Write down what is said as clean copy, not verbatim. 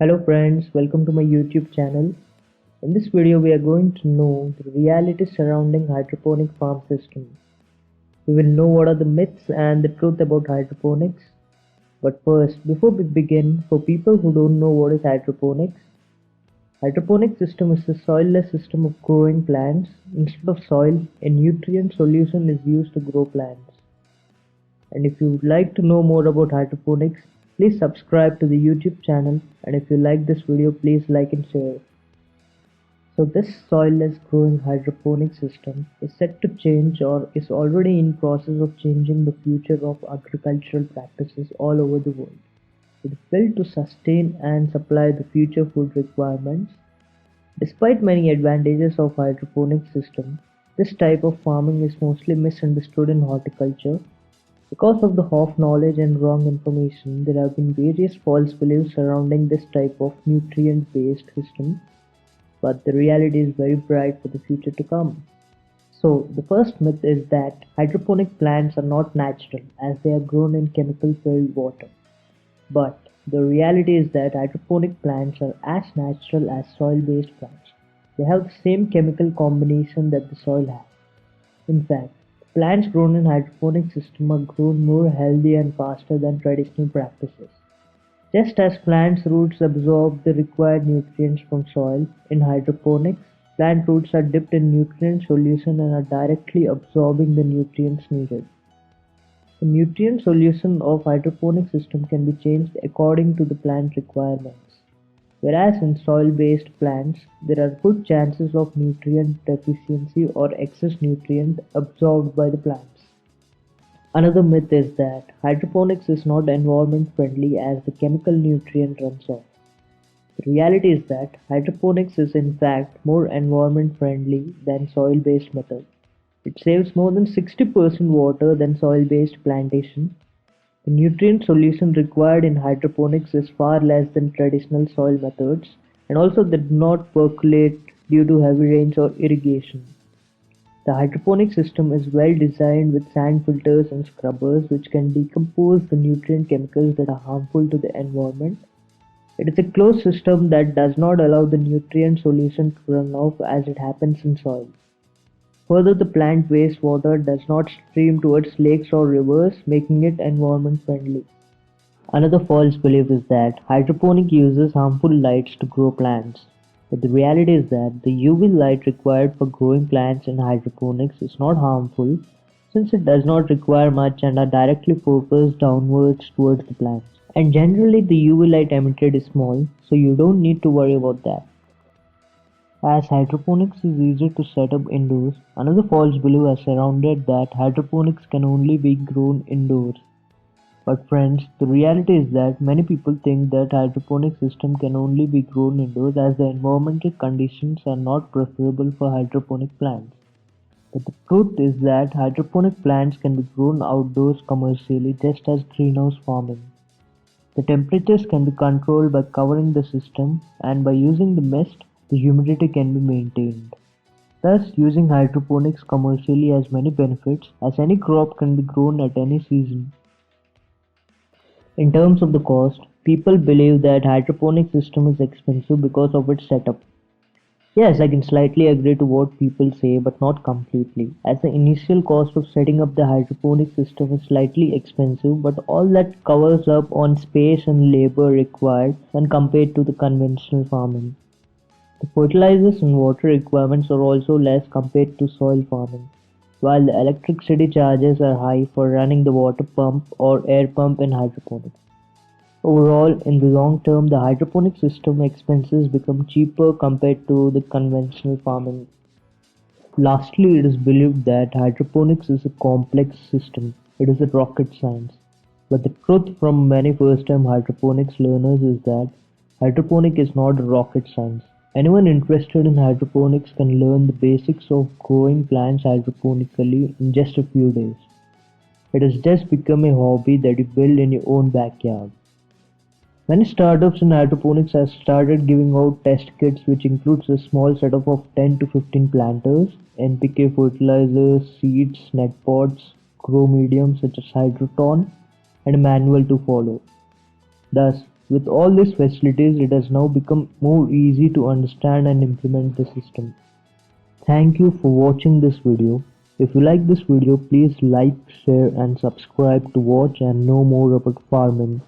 Hello friends, welcome to my YouTube channel. In this video we are going to know the reality surrounding hydroponic farm system. We will know what are the myths and the truth about hydroponics. But first, before we begin, for people who don't know what is hydroponics, hydroponic system is a soilless system of growing plants. Instead of soil, a nutrient solution is used to grow plants. And if you would like to know more about hydroponics, please subscribe to the YouTube channel, and if you like this video, please like and share. So this soilless growing hydroponic system is set to change or is already in process of changing the future of agricultural practices all over the world. It is built to sustain and supply the future food requirements. Despite many advantages of hydroponic system, this type of farming is mostly misunderstood in horticulture. Because of the half knowledge and wrong information, there have been various false beliefs surrounding this type of nutrient based system, but the reality is very bright for the future to come. So, the first myth is that hydroponic plants are not natural as they are grown in chemical filled water. But the reality is that hydroponic plants are as natural as soil based plants. They have the same chemical combination that the soil has. In fact, plants grown in hydroponic system are grown more healthy and faster than traditional practices. Just as plants' roots absorb the required nutrients from soil, in hydroponics, plant roots are dipped in nutrient solution and are directly absorbing the nutrients needed. The nutrient solution of hydroponic system can be changed according to the plant requirements. Whereas in soil-based plants, there are good chances of nutrient deficiency or excess nutrient absorbed by the plants. Another myth is that hydroponics is not environment friendly as the chemical nutrient runs off. The reality is that hydroponics is in fact more environment friendly than soil-based method. It saves more than 60% water than soil-based plantation. The nutrient solution required in hydroponics is far less than traditional soil methods, and also they do not percolate due to heavy rains or irrigation. The hydroponic system is well designed with sand filters and scrubbers which can decompose the nutrient chemicals that are harmful to the environment. It is a closed system that does not allow the nutrient solution to run off as it happens in soil. Further, the plant wastewater does not stream towards lakes or rivers, making it environment friendly. Another false belief is that hydroponic uses harmful lights to grow plants. But the reality is that the UV light required for growing plants in hydroponics is not harmful since it does not require much and are directly focused downwards towards the plants. And generally the UV light emitted is small, so you don't need to worry about that. As hydroponics is easier to set up indoors, another false belief has surrounded that hydroponics can only be grown indoors. But friends, the reality is that many people think that hydroponic system can only be grown indoors as the environmental conditions are not preferable for hydroponic plants. But the truth is that hydroponic plants can be grown outdoors commercially just as greenhouse farming. The temperatures can be controlled by covering the system, and by using the mist, the humidity can be maintained. Thus, using hydroponics commercially has many benefits as any crop can be grown at any season. In terms of the cost, people believe that hydroponic system is expensive because of its setup. Yes, I can slightly agree to what people say, but not completely, as the initial cost of setting up the hydroponic system is slightly expensive, but all that covers up on space and labor required when compared to the conventional farming. The fertilizers and water requirements are also less compared to soil farming, while the electricity charges are high for running the water pump or air pump in hydroponics. Overall, in the long term, the hydroponic system expenses become cheaper compared to the conventional farming. Lastly, it is believed that hydroponics is a complex system. It is a rocket science. But the truth from many first-time hydroponics learners is that hydroponic is not rocket science. Anyone interested in hydroponics can learn the basics of growing plants hydroponically in just a few days. It has just become a hobby that you build in your own backyard. Many startups in hydroponics have started giving out test kits which includes a small setup of 10 to 15 planters, NPK fertilizers, seeds, net pots, grow mediums such as Hydroton, and a manual to follow. Thus, With all these facilities, it has now become more easy to understand and implement the system. Thank you for watching this video. If you like this video, please like, share and subscribe to watch and know more about farming.